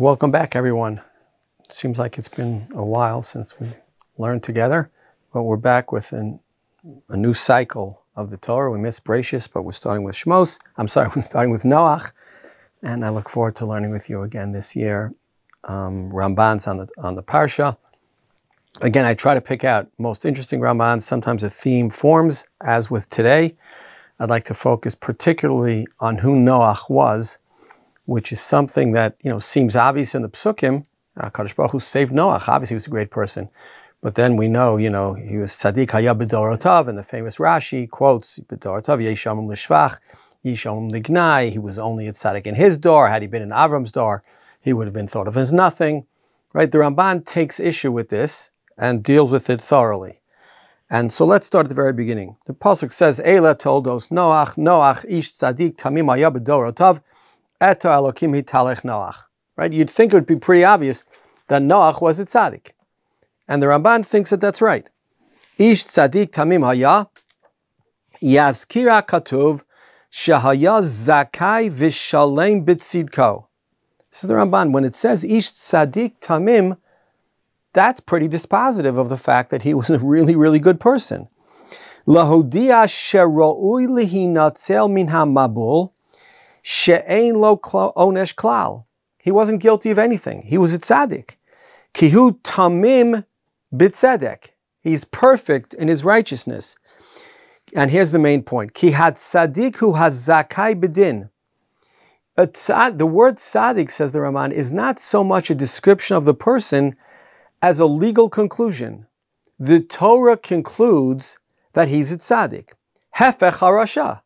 Welcome back, everyone. It seems like it's been a while since we learned together, but we're back with a new cycle of the Torah. We missed Bereshis, but we're starting with Shmos. We're starting with Noach, and I look forward to learning with you again this year. Ramban's on the Parsha. Again, I try to pick out most interesting Rambans. Sometimes a theme forms, as with today. I'd like to focus particularly on who Noach was, which is something that, seems obvious in the Psukim. Kadosh Baruch Hu saved Noach. Obviously, he was a great person. But then we know, he was tzadik haya b'dorotav, and the famous Rashi quotes, b'dorotav yeshamim l'shvach, yeshamim l'gnai. He was only a tzadik in his door. Had he been in Avram's door, he would have been thought of as nothing. Right? The Ramban takes issue with this and deals with it thoroughly. And so let's start at the very beginning. The pasuk says, Eila toldos Noach ish tzadik tamim haya b'dorotav, Eto Elokim hitalech Noach. Right? You'd think it would be pretty obvious that Noach was a tzadik. And the Ramban thinks that that's right. Ish tzadik tamim haya, yazkira katuv, shahaya zakai vishalem bitzidko. This is the Ramban. When it says ish tzadik tamim, that's pretty dispositive of the fact that he was a really, really good person. Lahodia shero'ui lihinatzel min hamabul, she'ein lo onesh klal. He wasn't guilty of anything. He was a tzaddik. Kihu tamim b'tzedek. He's perfect in his righteousness. And here's the main point. Ki had tzaddik hu has zakai b'din. The word tzaddik, says the Ramban, is not so much a description of the person as a legal conclusion. The Torah concludes that he's a tzaddik. Hefech harasha.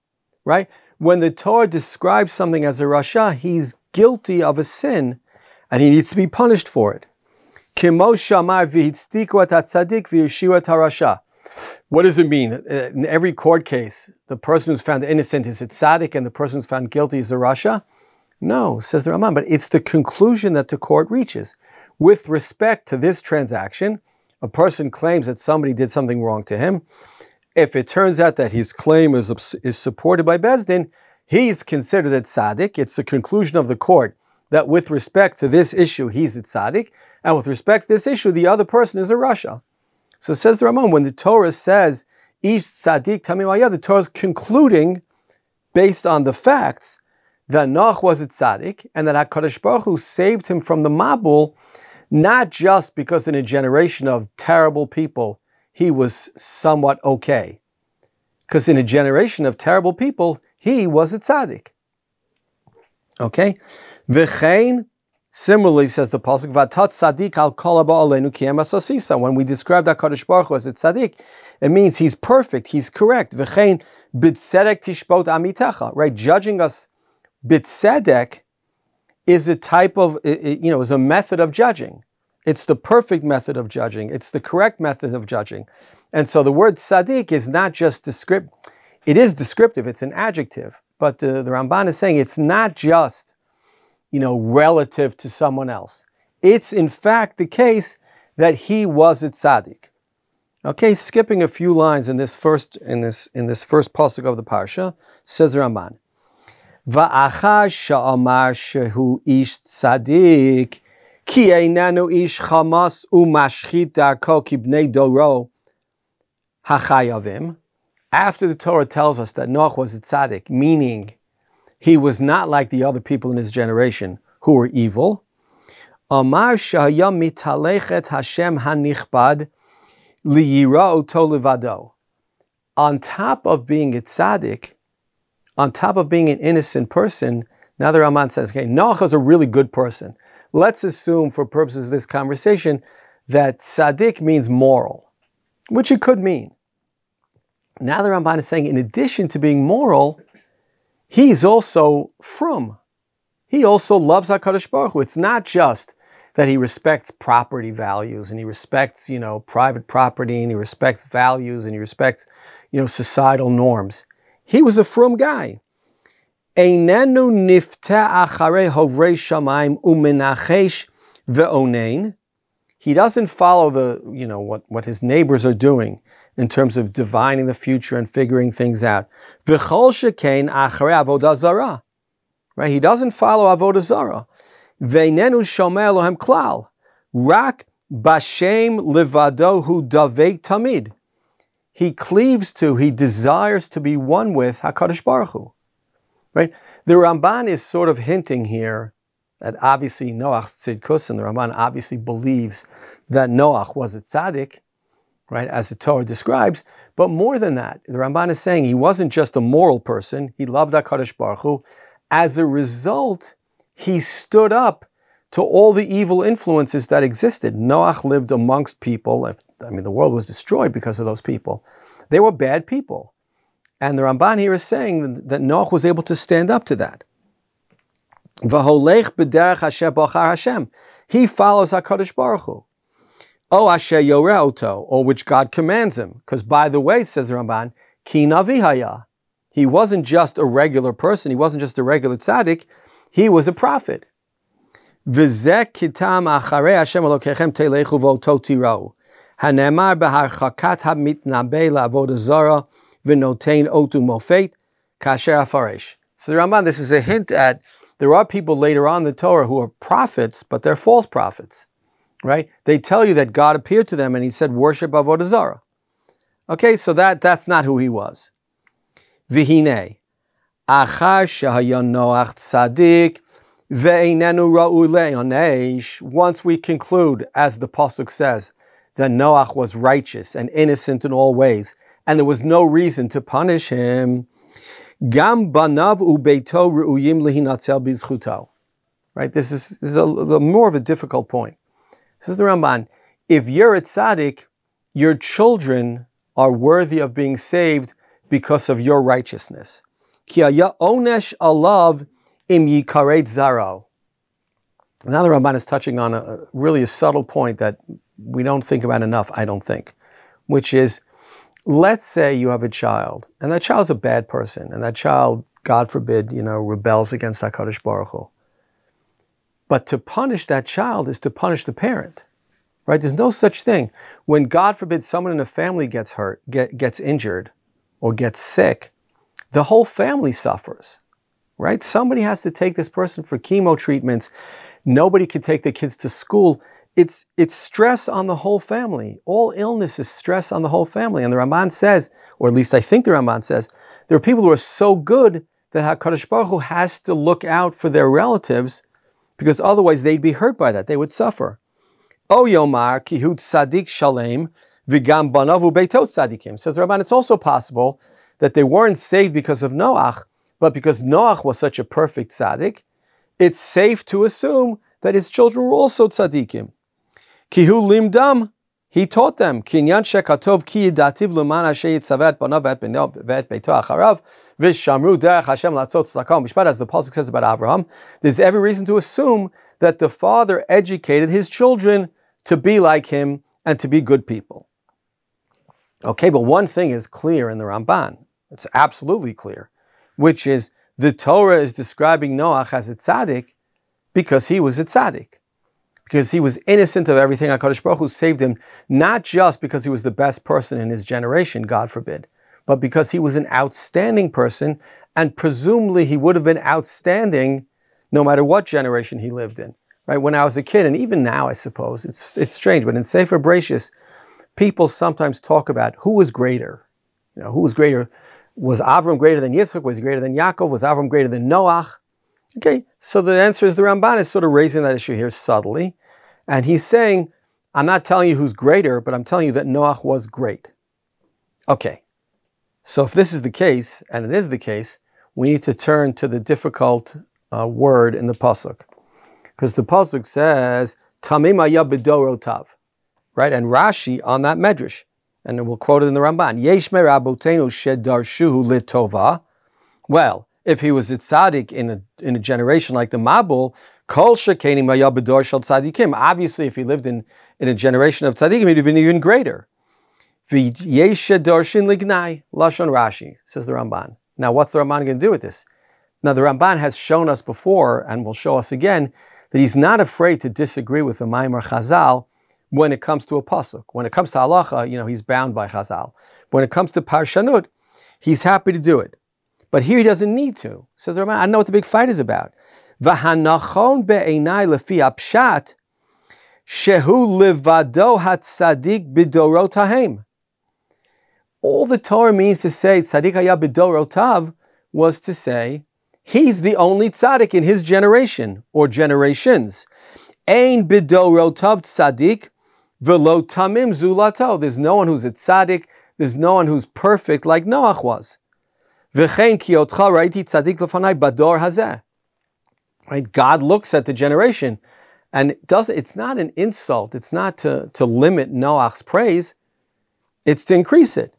Right? When the Torah describes something as a rasha, he's guilty of a sin, and he needs to be punished for it. What does it mean? In every court case, the person who's found innocent is a tzaddik, and the person who's found guilty is a rasha? No, says the Ramban, but it's the conclusion that the court reaches. With respect to this transaction, a person claims that somebody did something wrong to him. If it turns out that his claim is supported by Beis Din, he's considered a tzaddik. It's the conclusion of the court that with respect to this issue, he's a tzaddik, and with respect to this issue, the other person is a rasha. So says the Ramban, when the Torah says, ish tzaddik tamim haya, the Torah is concluding, based on the facts, that Noach was a tzaddik, and that HaKadosh Baruch Hu saved him from the mabul, not just because in a generation of terrible people, he was somewhat okay. Because in a generation of terrible people, he was a tzaddik. Okay? V'chein, similarly, says the pasuk, V'atat tzaddik al kol haba aleinu ki em asasisa. When we describe HaKadosh Baruch Hu as a tzaddik, it means he's perfect, he's correct. V'chein b'tzedek tishpot amitecha. Right? Judging us b'tzedek is a type of, is a method of judging. It's the perfect method of judging. It's the correct method of judging. And so the word tzaddik is not just descriptive. It is descriptive. It's an adjective. But the Ramban is saying it's not just, relative to someone else. It's in fact the case that he was a tzaddik. Okay, skipping a few lines in this first pasuk of the parsha, says the Ramban, Va'achar sha'amar shehu ish tzaddik, Ki einanu ish chamas umashchit darko kibnei doro hachayavim. After the Torah tells us that Noach was a tzaddik, meaning he was not like the other people in his generation who were evil. Amar shahaya mitalechet Hashem hanichbad liyira oto levado. On top of being a tzaddik, on top of being an innocent person, now the Ramban says, okay, Noach was a really good person. Let's assume, for purposes of this conversation, that tzaddik means moral, which it could mean. Now the Ramban is saying, in addition to being moral, he's also frum. He also loves HaKadosh Baruch Hu. It's not just that he respects property values, and he respects, private property, and he respects values, and he respects, societal norms. He was a frum guy. Einenu nifta acharei hovrei shamayim umenachesh ve'onein. He doesn't follow what his neighbors are doing in terms of divining the future and figuring things out. V'chol shekein acharei avodah zarah. Right? He doesn't follow avodah zarah. Veinenu shomeh Elohem klal. Rak bashem levado hu davek tamid. He cleaves to, he desires to be one with HaKadosh Baruch Hu. Right? The Ramban is sort of hinting here that obviously Noach's tzidkus, and the Ramban obviously believes that Noach was a tzadik, right, as the Torah describes. But more than that, the Ramban is saying he wasn't just a moral person, he loved HaKadosh Baruch Hu. As a result, he stood up to all the evil influences that existed. Noach lived amongst people. The world was destroyed because of those people. They were bad people. And the Ramban here is saying that Noach was able to stand up to that. V'holech b'derech Hashem b'achar Hashem. He follows HaKadosh Baruch Hu. O asher yoreh oto, or which God commands him. Because by the way, says the Ramban, ki navi haya. He wasn't just a regular person. He wasn't just a regular tzadik. He was a prophet. V'zeh kitam acharei Hashem elokechem telechu v'oto tirau. Hanemar b'harchakat hamitnabei la'avodah zara v'notein otu mofet kasher afaresh. So the Ramban, this is a hint at there are people later on in the Torah who are prophets, but they're false prophets, right? They tell you that God appeared to them and he said, worship avodah zara. Okay, so that's not who he was. V'hinei, achar shehaya Noach tzadik ve'einenu ra'u le'onesh. Once we conclude, as the pasuk says, that Noach was righteous and innocent in all ways, and there was no reason to punish him, Gam banav ubeito ru'uyim lehinatzel bizchuto. Right? This is a more of a difficult point. This is the Ramban. If you're a tzaddik, your children are worthy of being saved because of your righteousness. Ki haya onesh alav im yikaret zaro. Now the Ramban is touching on a subtle point that we don't think about enough, I don't think, which is, let's say you have a child, and that child's a bad person, and that child, God forbid, rebels against HaKadosh Baruch Hu. But to punish that child is to punish the parent, right? There's no such thing. When, God forbid, someone in a family gets hurt, gets injured, or gets sick, the whole family suffers, right? Somebody has to take this person for chemo treatments. Nobody can take their kids to school. It's stress on the whole family. All illness is stress on the whole family. And the Ramban says, or at least I think the Ramban says, there are people who are so good that HaKadosh Baruch Hu has to look out for their relatives because otherwise they'd be hurt by that. They would suffer. O Yomar kihut tzadik shalem v'gam banavu beitot tzadikim. Says the Ramban, it's also possible that they weren't saved because of Noach, but because Noach was such a perfect tzadik, it's safe to assume that his children were also tzadikim. Kihu limdam, he taught them. Kinyan shekatov ki yidativ l'man asher yitzavet banav v'et beito acharav v'shamru derech Hashem latzot tzedakah mishpat. As the pasuk says about Avraham, there's every reason to assume that the father educated his children to be like him and to be good people. Okay, but one thing is clear in the Ramban. It's absolutely clear, which is the Torah is describing Noach as a tzaddik because he was a tzaddik. Because he was innocent of everything. HaKadosh Baruch Hu saved him, not just because he was the best person in his generation, God forbid, but because he was an outstanding person, and presumably he would have been outstanding no matter what generation he lived in. Right? When I was a kid, and even now I suppose, it's strange, but in Sefer Bereshis, people sometimes talk about who was greater. Who was greater? Was Avram greater than Yitzchak? Was he greater than Yaakov? Was Avram greater than Noach? Okay, so the answer is the Ramban is sort of raising that issue here subtly. And he's saying, I'm not telling you who's greater, but I'm telling you that Noach was great. Okay, so if this is the case, and it is the case, we need to turn to the difficult word in the pasuk. Because the pasuk says, Tamim haya b'dorotav, right? And Rashi on that medrash, and we'll quote it in the Ramban, Yesh me rabotenu shedarshuhu litova. Well, if he was a tzaddik in a generation like the Mabul, kol shekeni maya b'dor shel tzaddikim. Obviously, if he lived in a generation of tzaddikim, he'd have been even greater. V'yesh shedarshin lignai, lashon Rashi, says the Ramban. Now, what's the Ramban going to do with this? Now, the Ramban has shown us before, and will show us again, that he's not afraid to disagree with the Maimar Chazal when it comes to a pasuk. When it comes to halacha, he's bound by Chazal. When it comes to parshanut, he's happy to do it. But here he doesn't need to. Says the Ramban, I know what the big fight is about. V'hanachon be'enai lefi apshat shehu levado hatzadik bidorot hahem. All the Torah means to say tzadik haya bidorotav was to say he's the only tzadik in his generation or generations. Ein bidorotav tzadik v'lo tamim zulato. There's no one who's a tzadik. There's no one who's perfect like Noach was. V'chein ki otcha raiti tzadik lefanai bador hazeh. Right? God looks at the generation, and it's not an insult. It's not to limit Noach's praise. It's to increase it.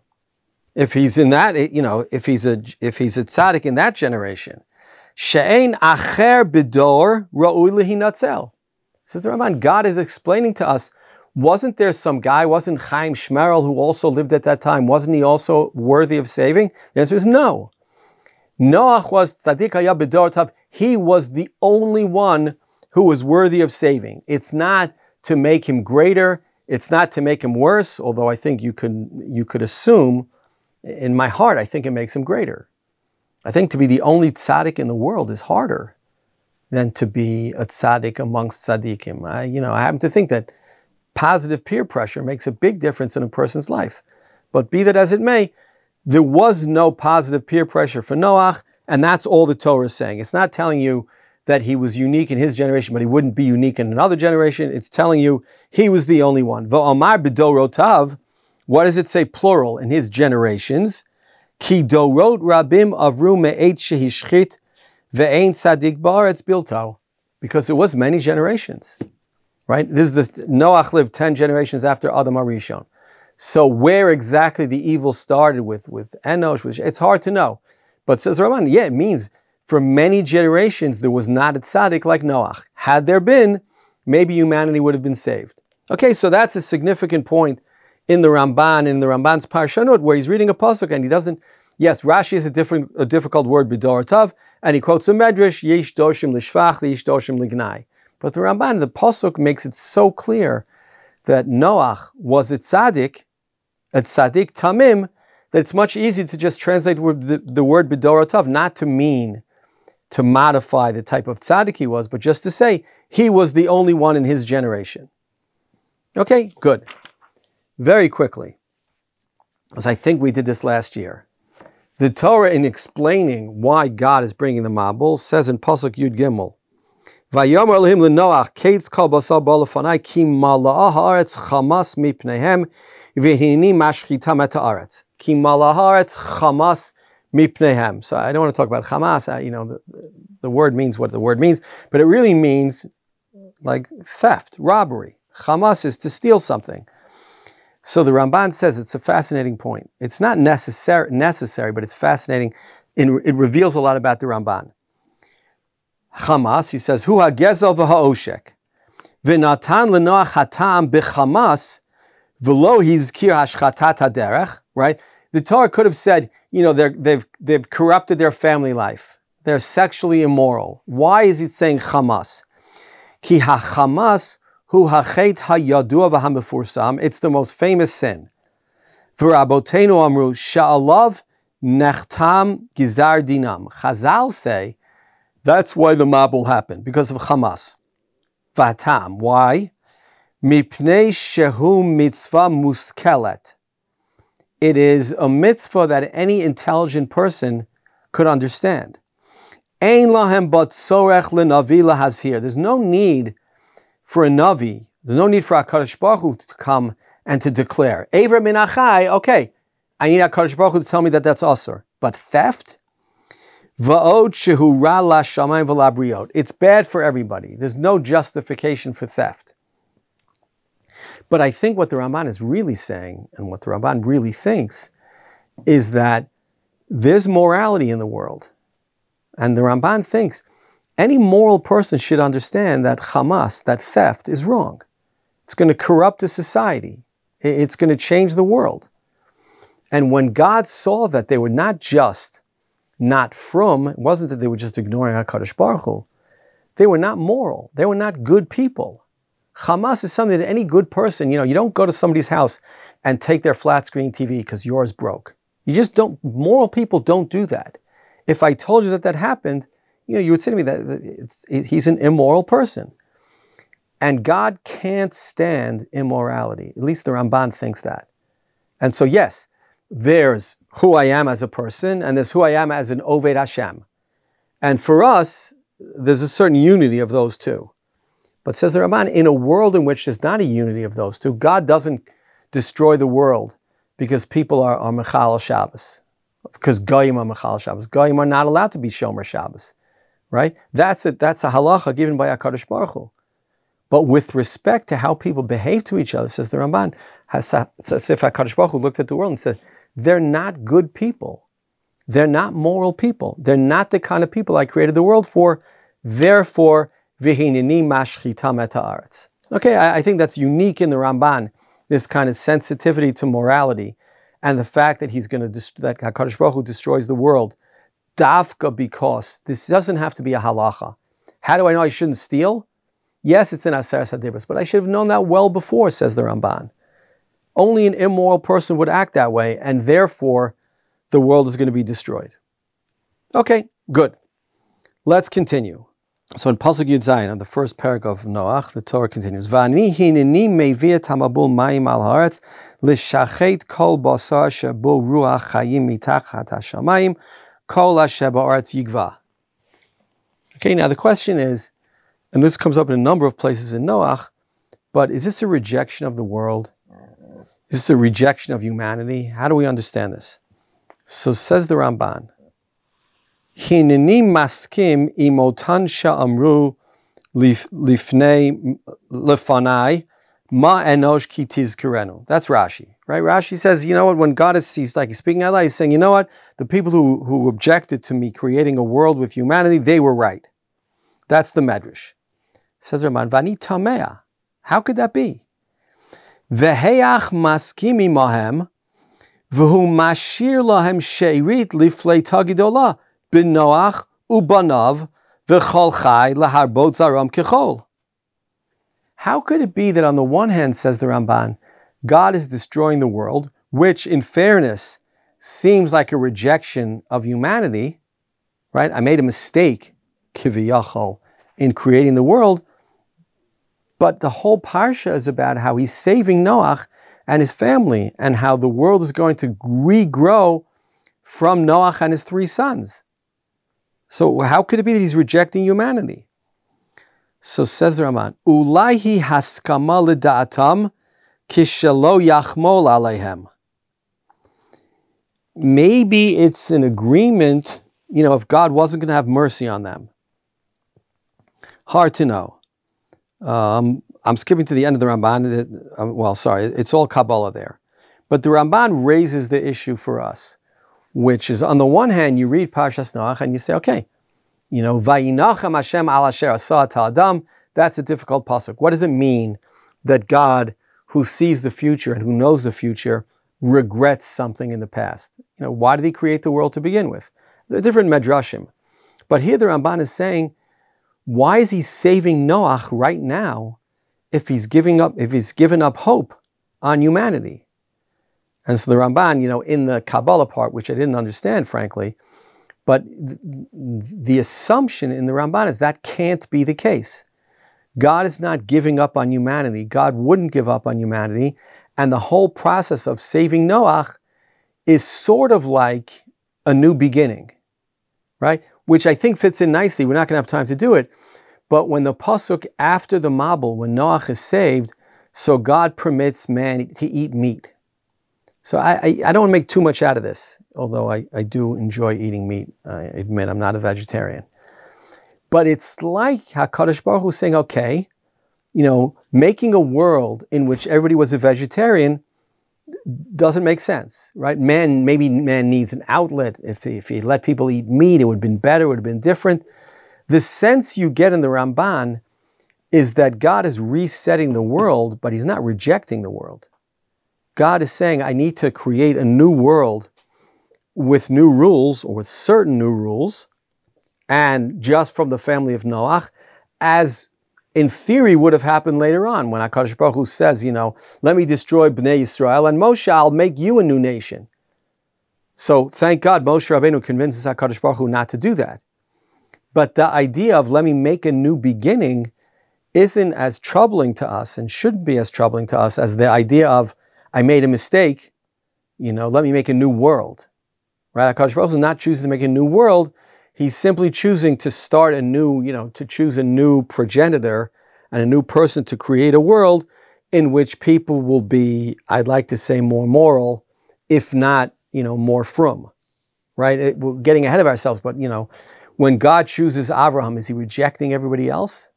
If he's in that, if he's a tzaddik in that generation, she'ein acher bidor ra'ui lehinatzel. Says the Ramban, God is explaining to us, wasn't there some guy, wasn't Chaim Shmerel who also lived at that time, wasn't he also worthy of saving? The answer is no. Noach was tzadik haya bidor tav. He was the only one who was worthy of saving. It's not to make him greater. It's not to make him worse, although I think you could assume, in my heart, I think it makes him greater. I think to be the only tzaddik in the world is harder than to be a tzaddik amongst tzaddikim. I happen to think that positive peer pressure makes a big difference in a person's life. But be that as it may, there was no positive peer pressure for Noach, and that's all the Torah is saying. It's not telling you that he was unique in his generation, but he wouldn't be unique in another generation. It's telling you he was the only one. V'omar b'dorotav, what does it say plural in his generations? Ki dorot rabim avru me'et shehishchit ve'ein tzadik ba'aretz bilto. Because it was many generations, right? Noach lived 10 generations after Adam HaRishon. So where exactly the evil started with Enosh, it's hard to know. But says Ramban, it means for many generations there was not a tzaddik like Noach. Had there been, maybe humanity would have been saved. Okay, so that's a significant point in the Ramban, in the Ramban's Parshanut, where he's reading a pasuk and he doesn't. Yes, Rashi is a difficult word, b'dorotav, and he quotes a medrash, yesh doshim lishvach, yesh doshim lignai. But the Ramban, the pasuk makes it so clear that Noach was a tzaddik tamim, that it's much easier to just translate the word b'dorotav, not to mean to modify the type of tzaddik he was, but just to say he was the only one in his generation. Okay, good. Very quickly, as I think we did this last year, the Torah, in explaining why God is bringing the Mabul, says in Pasuk Yud Gimel, Vayomer Elohim leNoach, Kates kol basar bo lefanai, ki mala'ah haaretz chamas mipneihem, v'hineni mashchitam et haaretz. Ki mala'ah haaretz chamas mipneihem. So I don't want to talk about chamas. The word means what the word means, but it really means like theft, robbery. Chamas is to steal something. So the Ramban says it's a fascinating point. It's not necessary, but it's fascinating. It reveals a lot about the Ramban. Chamas, he says, Hu hagezel v'ha'oshek. V'natan l'noach hatam b'chamas v'lo hizkir hashchatat haderech. Right? The Torah could have said, they've corrupted their family life. They're sexually immoral. Why is it saying chamas? Ki ha-chamas hu hachet hayadua v'hamefursam. It's the most famous sin. V'rabotenu amru sha'alav nechtam gizar dinam. Chazal say that's why the Mabul happened, because of chamas. V'atam. Why? Mipnei shehu mitzvah muskelet. It is a mitzvah that any intelligent person could understand. Ein lahem bat tzorech lenavi lahazhir. There's no need for a navi. There's no need for HaKadosh Baruch Hu to come and to declare. Ever min achai, okay, I need HaKadosh Baruch Hu to tell me that that's asur. But theft? Va'od shehu ra la shamayim v'la. It's bad for everybody. There's no justification for theft. But I think what the Ramban is really saying, and what the Ramban really thinks, is that there's morality in the world. And the Ramban thinks any moral person should understand that chamas, that theft, is wrong. It's going to corrupt a society. It's going to change the world. And when God saw that they were not just not from, it wasn't that they were just ignoring HaKadosh Baruch Hu, they were not moral. They were not good people. Chamas is something that any good person, you don't go to somebody's house and take their flat screen TV because yours broke. You just don't, moral people don't do that. If I told you that happened, you would say to me that he's an immoral person. And God can't stand immorality. At least the Ramban thinks that. And so yes, there's who I am as a person, and there's who I am as an Oved Hashem. And for us, there's a certain unity of those two. But says the Ramban, in a world in which there's not a unity of those two, God doesn't destroy the world because people are Mechal Shabbos. Because Goyim are Mechal Shabbos. Goyim are not allowed to be Shomer Shabbos. Right? That's a halacha given by HaKadosh Baruch Hu. But with respect to how people behave to each other, says the Ramban, it's as if HaKadosh Baruch Hu looked at the world and said, they're not good people. They're not moral people. They're not the kind of people I created the world for. Therefore, v'hineni mashchitam et haaretz. Okay, I think that's unique in the Ramban, this kind of sensitivity to morality, and the fact that that HaKadosh Baruch Hu destroys the world, dafka, because this doesn't have to be a halacha. How do I know I shouldn't steal? Yes, it's in Aseres HaDibros, but I should have known that well before, says the Ramban. Only an immoral person would act that way, and therefore the world is going to be destroyed. Okay, good. Let's continue. So in Pasuk Yud Zayin, on the first paragraph of Noach, the Torah continues, V'ani hineni mevi et hamabul mayim al haaretz l'shachet kol basar shebo ruach chayim mitachat hashamayim kol asher ba'aretz yigva. Okay, now the question is, and this comes up in a number of places in Noach, but is this a rejection of the world? Is this a rejection of humanity? How do we understand this? So says the Ramban, Hineni maskim imotan sha'amru lifnei lefanai ma enosh ki tizkurenu. That's Rashi, right? Rashi says, you know what, when God he's speaking out loud, he's saying, you know what, the people who objected to me creating a world with humanity, they were right. That's the Medrash. Says Ramban, Vani Tamea. How could that be? Veheyach maskimi mahem, v'hu mashir lahem sheirit liflei tagidolah, bin Noach ubanav v'chol chai laharbot zaram kechol. How could it be that on the one hand, says the Ramban, God is destroying the world, which in fairness seems like a rejection of humanity, right? I made a mistake, kiviyachol, in creating the world, but the whole parsha is about how he's saving Noach and his family, and how the world is going to regrow from Noach and his 3 sons. So how could it be that he's rejecting humanity? So says the Ramban, Ulaihi haskama l'da'atam kishelo yachmol aleihem. Maybe it's an agreement, if God wasn't going to have mercy on them. Hard to know. I'm skipping to the end of the Ramban. It's all Kabbalah there. But the Ramban raises the issue for us, which is, on the one hand, you read Parshas Noach and you say, okay, Vayinachem Hashem al asher asa ta'adam, that's a difficult pasuk. What does it mean that God, who sees the future and who knows the future, regrets something in the past? Why did he create the world to begin with? There are different medrashim. But here the Ramban is saying, why is he saving Noach right now if he's given up hope on humanity? And so the Ramban, in the Kabbalah part, which I didn't understand, frankly, but the assumption in the Ramban is that can't be the case. God is not giving up on humanity. God wouldn't give up on humanity. And the whole process of saving Noach is sort of like a new beginning, right? Which I think fits in nicely. We're not going to have time to do it. But when the pasuk after the Mabul, when Noach is saved, so God permits man to eat meat. So I don't want to make too much out of this, although I do enjoy eating meat. I admit I'm not a vegetarian. But it's like HaKadosh Baruch Hu saying, okay, making a world in which everybody was a vegetarian doesn't make sense, right? Maybe man needs an outlet. If he let people eat meat, it would have been better, it would have been different. The sense you get in the Ramban is that God is resetting the world, but he's not rejecting the world. God is saying, I need to create a new world with new rules, or with certain new rules, and just from the family of Noach, as in theory would have happened later on, when HaKadosh Baruch Hu says, let me destroy Bnei Yisrael, and Moshe, I'll make you a new nation. So thank God Moshe Rabbeinu convinces HaKadosh Baruch Hu not to do that. But the idea of let me make a new beginning isn't as troubling to us and shouldn't be as troubling to us as the idea of I made a mistake, let me make a new world. Right? HaKadosh Baruch Hu is not choosing to make a new world. He's simply choosing to start a new, to choose a new progenitor and a new person to create a world in which people will be, I'd like to say, more moral, if not, more frum. Right? We're getting ahead of ourselves, but, when God chooses Abraham, is he rejecting everybody else?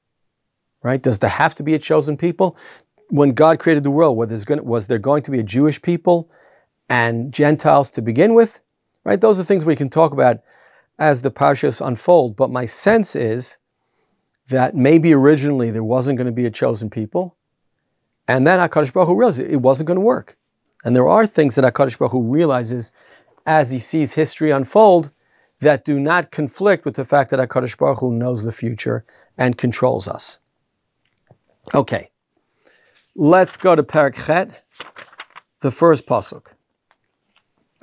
Right? Does there have to be a chosen people? When God created the world, was there going to be a Jewish people and Gentiles to begin with? Right? Those are things we can talk about as the parashas unfold. But my sense is that maybe originally there wasn't going to be a chosen people. And then HaKadosh Baruch Hu realized it wasn't going to work. And there are things that HaKadosh Baruch Hu realizes as he sees history unfold that do not conflict with the fact that HaKadosh Baruch Hu knows the future and controls us. Okay, let's go to Perek Chet, the first pasuk.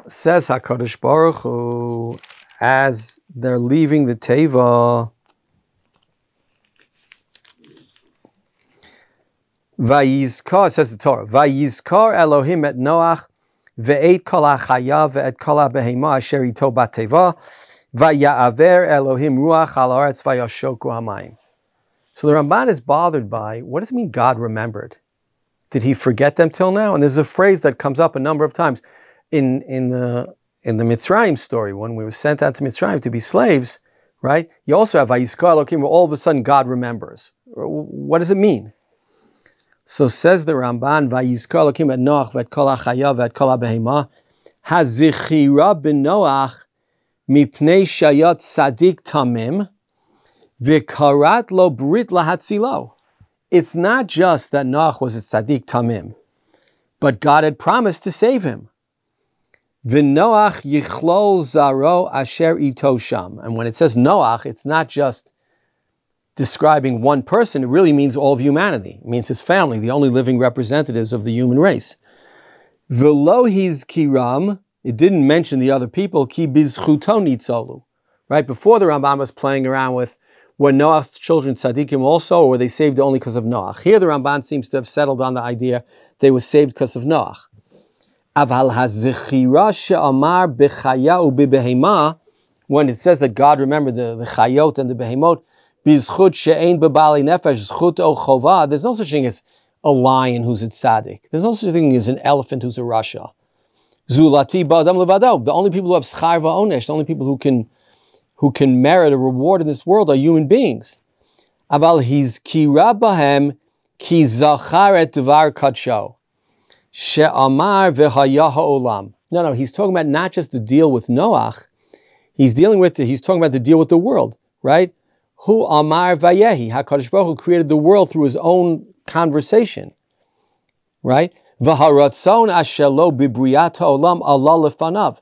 Says HaKadosh Baruch Hu, as they're leaving the Teva, Vayizkar, says the Torah, Vayizkar Elohim et Noach, ve'et kol ha'chaya ve'et kol ha'behema asher ito b'teva, vaya'aver Elohim ruach al haaretz vayashoku hamayim. So the Ramban is bothered by, what does it mean God remembered? Did he forget them till now? And there's a phrase that comes up a number of times. In the Mitzrayim story, when we were sent out to Mitzrayim to be slaves, right? You also have Vayizkar Elohim, where all of a sudden God remembers. What does it mean? So says the Ramban, Vayizkar Elohim et Noach ve'et kol ha'chaya ve'et kol ha'behema, hazichira b'Noach mipnei shayat tzadik tamim v'karat lo brit lahatzilo. It's not just that Noach was a tzadik tamim, but God had promised to save him. V'Noach yichlol zaro asher ito sham. And when it says Noach, it's not just describing one person, it really means all of humanity. It means his family, the only living representatives of the human race. V'lo hizkiram, it didn't mention the other people, ki bizchuto nitzolu. Right, before the Ramban was playing around with, were Noach's children tzaddikim also, or were they saved only because of Noach? Here the Ramban seems to have settled on the idea they were saved because of Noach. Aval hazichira she'amar b'chaya u'b'behema, when it says that God remembered the chayot and the behemot, bizchut she'ein b'bali nefesh zchut o chova, there's no such thing as a lion who's a tzaddik. There's no such thing as an elephant who's a rasha. Zulati ba'adam levado, the only people who have schar va'onesh, the only people who can merit a reward in this world are human beings. Aval hizkira bahem ki zachar et dvar kadsho. She'amar v'haya ha'olam. No, he's talking about not just the deal with Noach. He's talking about the deal with the world, right? Hu amar vayehi. HaKadosh Baruch Hu created the world through his own conversation, right? V'haratzon asher lo bibriyat ha'olam Allah lefanav.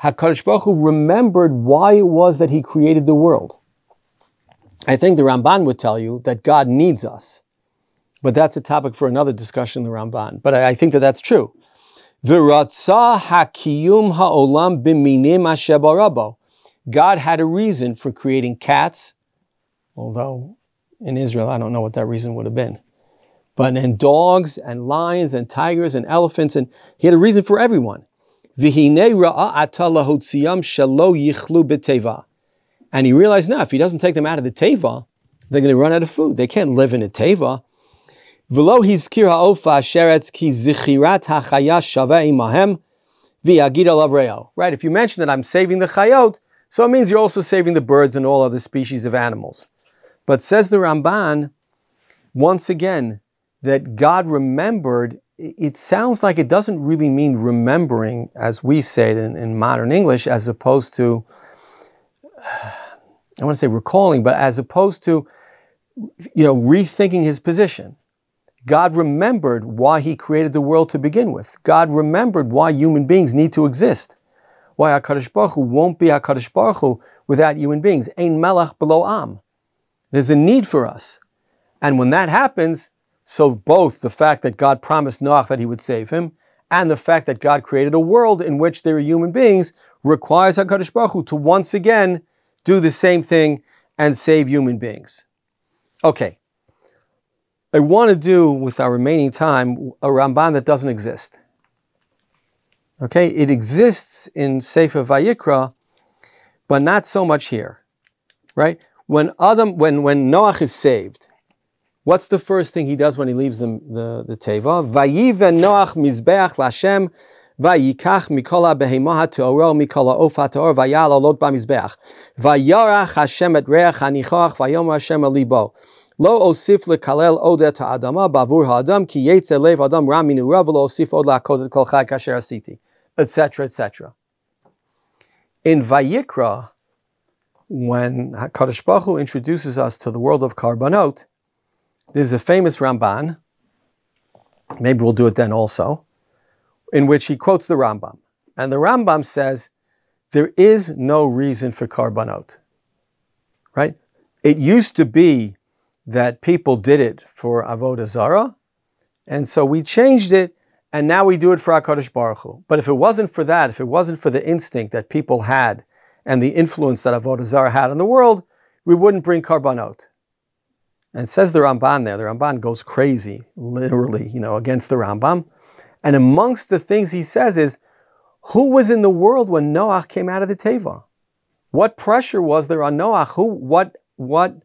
HaKadosh Baruch Hu remembered why it was that he created the world. I think the Ramban would tell you that God needs us. But that's a topic for another discussion in the Ramban. But I think that that's true. V'ratzah hakiyum ha'olam b'minim asher barabo. God had a reason for creating cats, although in Israel I don't know what that reason would have been. But and dogs and lions and tigers and elephants, and he had a reason for everyone. V'hinei ra'a ata lahotziyam shelo yichlu b'teva. And he realized now if he doesn't take them out of the teva, they're going to run out of food. They can't live in a teva. V'lo hizkir ha'ofa sheretz ki zichirat ha'chaya shaveh imahem v'yagid alav reo. Right, if you mention that I'm saving the chayot, so it means you're also saving the birds and all other species of animals. But says the Ramban, once again, that God remembered, it sounds like it doesn't really mean remembering as we say it in modern English, as opposed to, I want to say recalling, but as opposed to, rethinking his position. God remembered why he created the world to begin with. God remembered why human beings need to exist. Why HaKadosh Baruch Hu won't be HaKadosh Baruch Hu without human beings. Ein melech below am. There's a need for us. And when that happens, so both the fact that God promised Noach that he would save him, and the fact that God created a world in which there are human beings, requires HaKadosh Baruch Hu to once again do the same thing and save human beings. Okay. I want to do, with our remaining time, a Ramban that doesn't exist. Okay, it exists in Sefer Vayikra, but not so much here, right? When Noach is saved, what's the first thing he does when he leaves the teva? Vayiven Noach mizbeach l'Hashem, vayikach mikola behemaha teoro mikola ofa teor vayal olot b'mizbeach, vayarach Hashem et reach hanichoach vayomer Hashem alibo. Lo osif lekalel odet ha'adama bavur ha'adam ki yetze lev adam ram minura v'lo osif od la'akod kol chai kasher asiti, etc., etc. In Vayikra, when HaKadosh Baruch Hu introduces us to the world of Karbanot, there's a famous Ramban, maybe we'll do it then also, in which he quotes the Rambam. And the Rambam says, there is no reason for Karbanot, right? It used to be that people did it for Avodah Zarah, and so we changed it, and now we do it for HaKadosh Baruch Hu. But if it wasn't for that, if it wasn't for the instinct that people had, and the influence that Avodah Zarah had on the world, we wouldn't bring Karbanot. And says the Ramban there, the Ramban goes crazy, literally, against the Rambam. And amongst the things he says is, who was in the world when Noach came out of the Teva? What pressure was there on Noach? What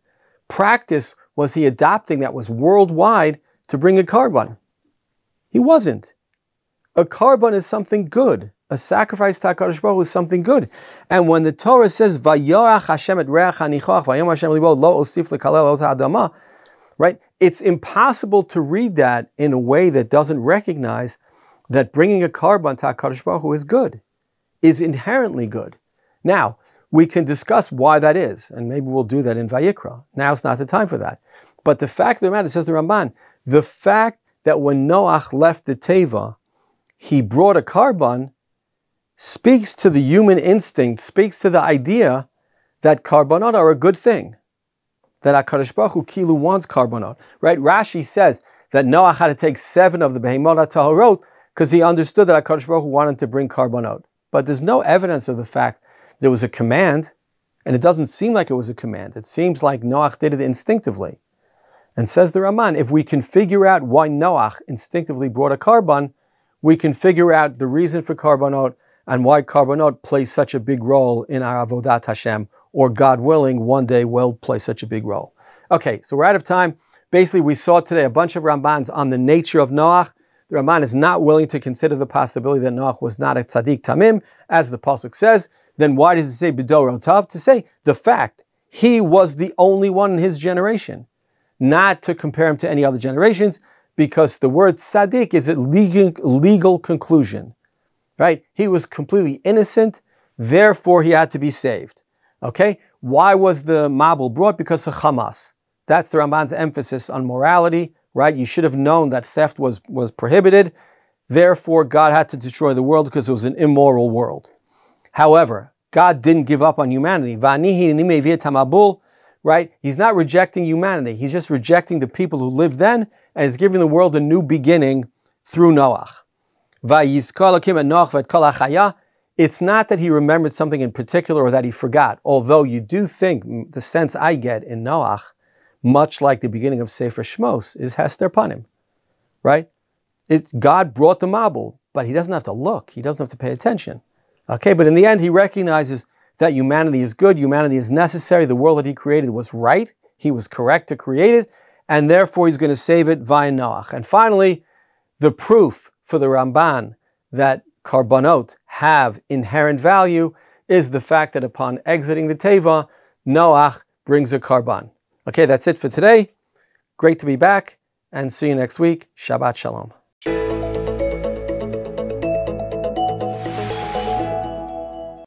practice was he adopting that was worldwide to bring a karban? He wasn't. A karban is something good. A sacrifice to HaKadosh Baruch Hu is something good. And when the Torah says, Vayarach Hashem et reach hanichoach, vayomer Hashem libo lo osif lekalel ot ha'adama, right? It's impossible to read that in a way that doesn't recognize that bringing a karban to HaKadosh Baruch Hu is good, is inherently good. Now, we can discuss why that is, and maybe we'll do that in Vayikra. Now's not the time for that. But the fact of the matter, says the Ramban, the fact that when Noach left the Teva, he brought a karban, speaks to the human instinct, speaks to the idea that karbanot are a good thing. That HaKadosh Baruch Hu Kilu wants karbanot. Right? Rashi says that Noach had to take 7 of the behemot tahorot because he understood that HaKadosh Baruch Hu wanted to bring karbanot. But there's no evidence of the fact there was a command, and it doesn't seem like it was a command. It seems like Noach did it instinctively. And says the Raman, if we can figure out why Noach instinctively brought a karban, we can figure out the reason for karbanot and why karbanot plays such a big role in our avodat Hashem, or God willing, one day will play such a big role. Okay, so we're out of time. Basically, we saw today a bunch of Rambans on the nature of Noach. The Ramban is not willing to consider the possibility that Noach was not a tzadik tamim, as the pasuk says. Then why does it say b'dorotav? To say the fact he was the only one in his generation, not to compare him to any other generations, because the word tzadik is a legal conclusion. Right? He was completely innocent, therefore he had to be saved. Okay? Why was the Mabul brought? Because of Hamas. That's the Ramban's emphasis on morality, right? You should have known that theft was prohibited, therefore God had to destroy the world because it was an immoral world. However, God didn't give up on humanity. Right? He's not rejecting humanity. He's just rejecting the people who lived then, and is giving the world a new beginning through Noach. It's not that he remembered something in particular or that he forgot, although you do think, the sense I get in Noach, much like the beginning of Sefer Shmos, is Hester Panim, right? God brought the Mabul, but he doesn't have to look, he doesn't have to pay attention. Okay, but in the end he recognizes that humanity is good, humanity is necessary, the world that he created was right, he was correct to create it, and therefore he's going to save it via Noach. And finally, the proof for the Ramban that karbanot have inherent value is the fact that upon exiting the Teva, Noach brings a karban. Okay, that's it for today. Great to be back, and see you next week. Shabbat Shalom.